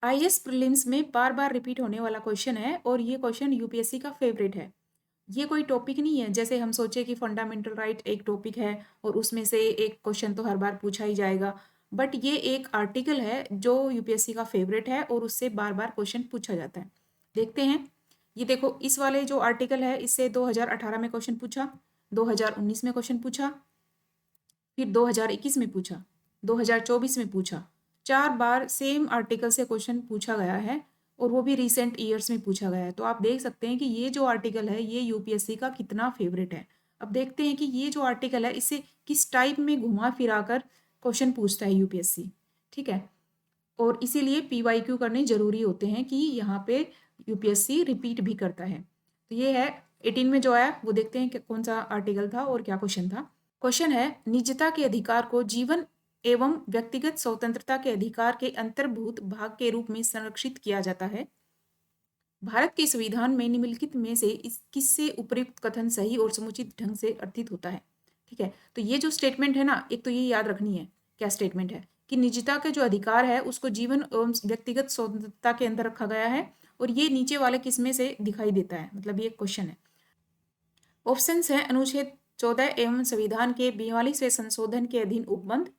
IAS prelims में बार बार repeat होने वाला क्वेश्चन है और ये क्वेश्चन यूपीएससी का फेवरेट है। ये कोई टॉपिक नहीं है जैसे हम सोचे कि फंडामेंटल राइट एक टॉपिक है और उसमें से एक क्वेश्चन तो हर बार पूछा ही जाएगा। बट ये एक आर्टिकल है जो यूपीएससी का फेवरेट है और उससे बार बार क्वेश्चन पूछा जाता है। देखते हैं। ये देखो, इस वाले जो आर्टिकल है इससे 2018 में क्वेश्चन पूछा, 2019 में क्वेश्चन पूछा, फिर 2021 में पूछा, 2024 में पूछा। 4 बार सेम आर्टिकल से क्वेश्चन पूछा गया है और वो भी रिसेंट ईयर्स में पूछा गया है। तो आप देख सकते हैं कि ये जो आर्टिकल है ये यूपीएससी का कितना फेवरेट है। अब देखते हैं कि ये जो आर्टिकल है इससे किस टाइप में घुमा फिरा कर क्वेश्चन पूछता है यूपीएससी। ठीक है, और इसीलिए पीवाईक्यू करने जरूरी होते हैं कि यहाँ पे यूपीएससी रिपीट भी करता है। तो ये है 18 में जो आया वो देखते हैं कि कौन सा आर्टिकल था और क्या क्वेश्चन था। क्वेश्चन है, निजता के अधिकार को जीवन एवं व्यक्तिगत स्वतंत्रता के अधिकार के अंतर्भूत भाग के रूप में संरक्षित किया जाता है। भारत के संविधान में निम्नलिखित में से इस किससे उपयुक्त कथन सही और समुचित ढंग से अर्थित होता है। ठीक है, तो ये जो स्टेटमेंट है ना, एक तो ये याद रखनी है क्या स्टेटमेंट है कि निजता के जो अधिकार है उसको जीवन एवं व्यक्तिगत स्वतंत्रता के अंदर रखा गया है और ये नीचे वाले किसमें से दिखाई देता है, मतलब ये क्वेश्चन है। ऑप्शन है अनुच्छेद 14 एवं संविधान के 42वें संशोधन के अधीन उपबंध,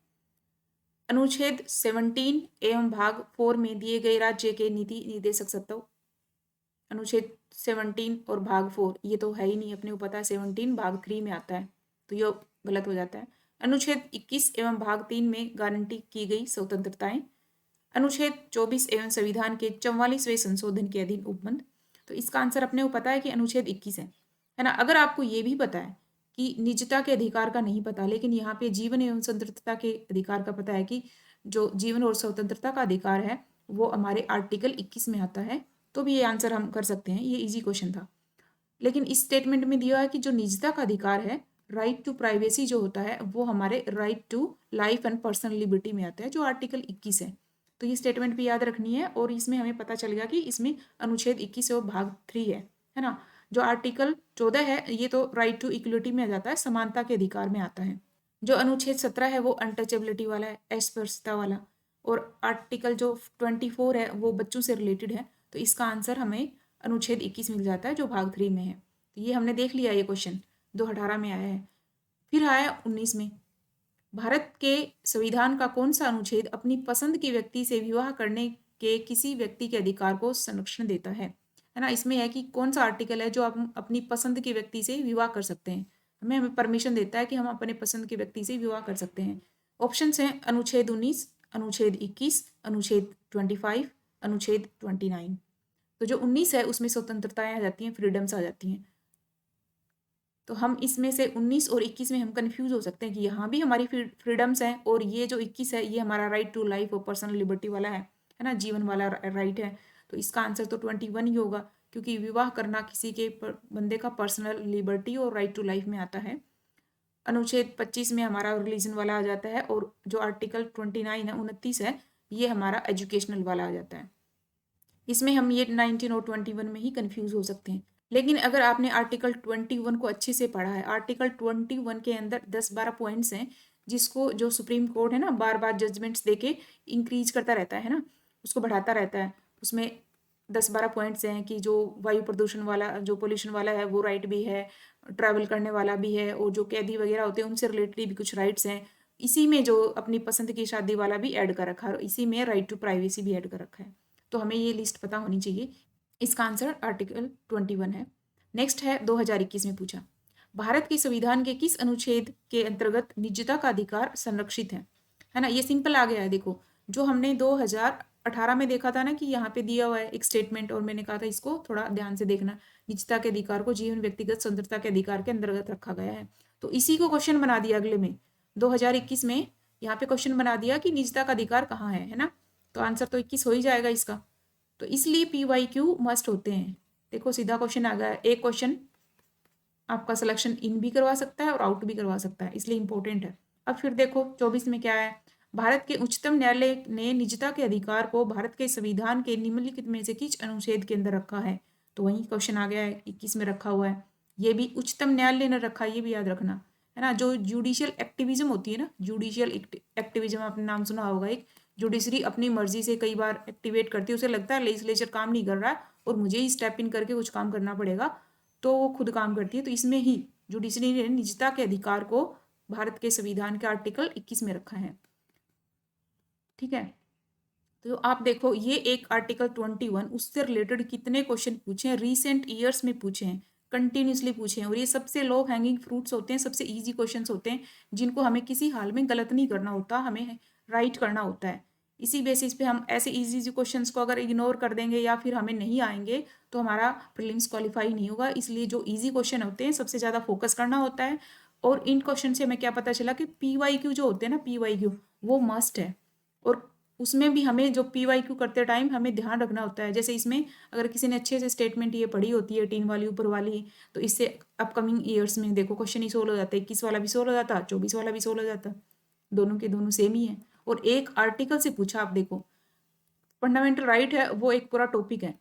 अनुच्छेद 17 एवं भाग 4 में दिए गए राज्य के नीति निर्देशक तत्व, अनुच्छेद 17 और भाग 4 ये तो है ही नहीं, अपने को पता है 17 भाग 3 में आता है तो ये गलत हो जाता है। अनुच्छेद 21 एवं भाग 3 में गारंटी की गई स्वतंत्रताएं, अनुच्छेद 24 एवं संविधान के 44वें संशोधन के अधीन उपबंध। तो इसका आंसर अपने को पता है कि अनुच्छेद 21 है ना। अगर आपको ये भी पता है कि निजता के अधिकार का नहीं पता, लेकिन यहाँ पे जीवन एवं स्वतंत्रता के अधिकार का पता है कि जो जीवन और स्वतंत्रता का अधिकार है वो हमारे आर्टिकल 21 में आता है, तो भी ये आंसर हम कर सकते हैं। ये इजी क्वेश्चन था। लेकिन इस स्टेटमेंट में दिया है कि जो निजता का अधिकार है, राइट टू प्राइवेसी जो होता है, वो हमारे right to life and personal liberty में आता है जो आर्टिकल 21 है। तो ये स्टेटमेंट भी याद रखनी है और इसमें हमें पता चल गया कि इसमें अनुच्छेद 21 और भाग 3 है ना। जो आर्टिकल 14 है ये तो राइट टू इक्वलिटी में आ जाता है, समानता के अधिकार में आता है। जो अनुच्छेद 17 है वो अनटचेबिलिटी वाला है, अस्पृश्यता वाला। और आर्टिकल जो 24 है वो बच्चों से रिलेटेड है, तो इसका आंसर हमें अनुच्छेद 21 मिल जाता है जो भाग 3 में है। तो ये हमने देख लिया, ये क्वेश्चन 2018 में आया है। फिर आया 19 में, भारत के संविधान का कौन सा अनुच्छेद अपनी पसंद के व्यक्ति से विवाह करने के किसी व्यक्ति के अधिकार को संरक्षण देता है ना। इसमें है कि कौन सा आर्टिकल है जो आप अपनी पसंद के व्यक्ति से विवाह कर सकते हैं, हमें परमिशन देता है कि हम अपने पसंद के व्यक्ति से विवाह कर सकते हैं। ऑप्शन हैं अनुच्छेद 19, अनुच्छेद 21, अनुच्छेद 25, अनुच्छेद 29। तो जो 19 है उसमें स्वतंत्रताएं आ जाती हैं, फ्रीडम्स आ जाती हैं। तो हम इसमें से 19 और 21 में हम कंफ्यूज हो सकते हैं कि यहाँ भी हमारी फ्रीडम्स हैं और ये जो 21 है ये हमारा राइट टू लाइफ और पर्सनल लिबर्टी वाला है ना, जीवन वाला राइट है। तो इसका आंसर तो 21 ही होगा, क्योंकि विवाह करना किसी के बंदे का पर्सनल लिबर्टी और राइट टू लाइफ में आता है। अनुच्छेद 25 में हमारा रिलीजन वाला आ जाता है और जो आर्टिकल 29 है 29 है ये हमारा एजुकेशनल वाला आ जाता है। इसमें हम ये 19 और 21 में ही कंफ्यूज हो सकते हैं। लेकिन अगर आपने आर्टिकल 21 को अच्छे से पढ़ा है, आर्टिकल 21 के अंदर 10-12 पॉइंट्स हैं जिसको जो सुप्रीम कोर्ट है ना बार बार जजमेंट्स देके इंक्रीज करता रहता है ना, उसको बढ़ाता रहता है। उसमें 10-12 पॉइंट्स हैं कि जो वायु प्रदूषण वाला जो पोल्यूशन वाला है वो राइट भी है, ट्रैवल करने वाला भी है, और जो कैदी वगैरह होते हैं उनसे रिलेटेड भी कुछ राइट्स हैं। इसी में जो अपनी पसंद की शादी वाला भी ऐड कर रखा है और इसी में राइट टू प्राइवेसी भी ऐड कर रखा है। तो हमें ये लिस्ट पता होनी चाहिए। इसका आंसर आर्टिकल 21 है। नेक्स्ट है 2021 में पूछा, भारत के संविधान के किस अनुच्छेद के अंतर्गत निजता का अधिकार संरक्षित है ना। ये सिंपल आ गया है। देखो, जो हमने 2018 में देखा था ना कि यहाँ पे दिया हुआ है एक स्टेटमेंट और मैंने कहा था इसको थोड़ा ध्यान से देखना, निजता के अधिकार को जीवन व्यक्तिगत स्वतंत्रता के अधिकार के अंतर्गत रखा गया है। तो इसी को क्वेश्चन बना दिया अगले में 2021 में, यहाँ पे क्वेश्चन बना दिया कि निजता का अधिकार कहाँ है ना। तो आंसर तो 21 हो ही जाएगा इसका। तो इसलिए PYQ मस्ट होते हैं। देखो सीधा क्वेश्चन आ गया है। एक क्वेश्चन आपका सिलेक्शन इन भी करवा सकता है और आउट भी करवा सकता है, इसलिए इंपॉर्टेंट है। अब फिर देखो 24 में क्या है, भारत के उच्चतम न्यायालय ने निजता के अधिकार को भारत के संविधान के निम्नलिखित में से किस अनुच्छेद के अंदर रखा है। तो वही क्वेश्चन आ गया है, 21 में रखा हुआ है। ये भी उच्चतम न्यायालय ने रखा है, ये भी याद रखना है ना। जो जुडिशियल एक्टिविज्म होती है ना, जुडिशियल एक्टिविज्म आपने नाम सुना होगा, एक जुडिशरी अपनी मर्जी से कई बार एक्टिवेट करती है, उसे लगता है लेजिस्लेचर काम नहीं कर रहा है और मुझे ही स्टेप इन करके कुछ काम करना पड़ेगा, तो वो खुद काम करती है। तो इसमें ही जुडिशरी ने निजता के अधिकार को भारत के संविधान के आर्टिकल 21 में रखा है। ठीक है, तो आप देखो ये एक आर्टिकल 21 उससे रिलेटेड कितने क्वेश्चन पूछे हैं, रिसेंट ईयर्स में पूछे हैं, कंटिन्यूसली पूछे हैं, और ये सबसे लो हैंगिंग फ्रूट्स होते हैं, सबसे इजी क्वेश्चंस होते हैं जिनको हमें किसी हाल में गलत नहीं करना होता, हमें राइट करना होता है। इसी बेसिस पे हम ऐसे इजी इजी क्वेश्चंस को अगर इग्नोर कर देंगे या फिर हमें नहीं आएंगे तो हमारा प्रीलिम्स क्वालिफाई नहीं होगा। इसलिए जो इजी क्वेश्चन होते हैं सबसे ज़्यादा फोकस करना होता है। और इन क्वेश्चन से हमें क्या पता चला कि PYQ जो होते हैं ना, PYQ वो मस्ट है, और उसमें भी हमें जो PYQ करते टाइम हमें ध्यान रखना होता है। जैसे इसमें अगर किसी ने अच्छे से स्टेटमेंट ये पढ़ी होती है 18 वाली ऊपर वाली, तो इससे अपकमिंग ईयर्स में देखो क्वेश्चन ही सोल्व हो जाता है, 21 वाला भी सोल्व हो जाता, 24 वाला भी सोल्व हो जाता, दोनों के दोनों सेम ही है। और एक आर्टिकल से पूछा, आप देखो फंडामेंटल राइट है वो एक पूरा टॉपिक है,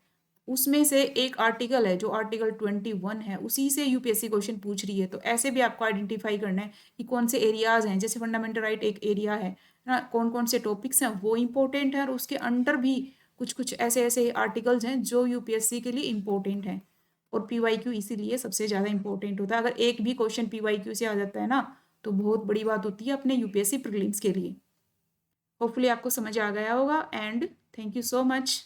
उसमें से एक आर्टिकल है जो आर्टिकल 21 है, उसी से यूपीएससी क्वेश्चन पूछ रही है। तो ऐसे भी आपको आइडेंटिफाई करना है कि कौन से एरियाज हैं, जैसे फंडामेंटल राइट एक एरिया है ना, कौन कौन से टॉपिक्स हैं वो इंपॉर्टेंट है, और उसके अंडर भी कुछ कुछ ऐसे ऐसे आर्टिकल्स हैं जो यूपीएससी के लिए इंपॉर्टेंट हैं। और PYQ इसीलिए सबसे ज़्यादा इंपॉर्टेंट होता है। अगर एक भी क्वेश्चन PYQ से आ जाता है ना तो बहुत बड़ी बात होती है अपने यूपीएससी प्रीलिम्स के लिए। होपफुली आपको समझ आ गया होगा, and thank you so much.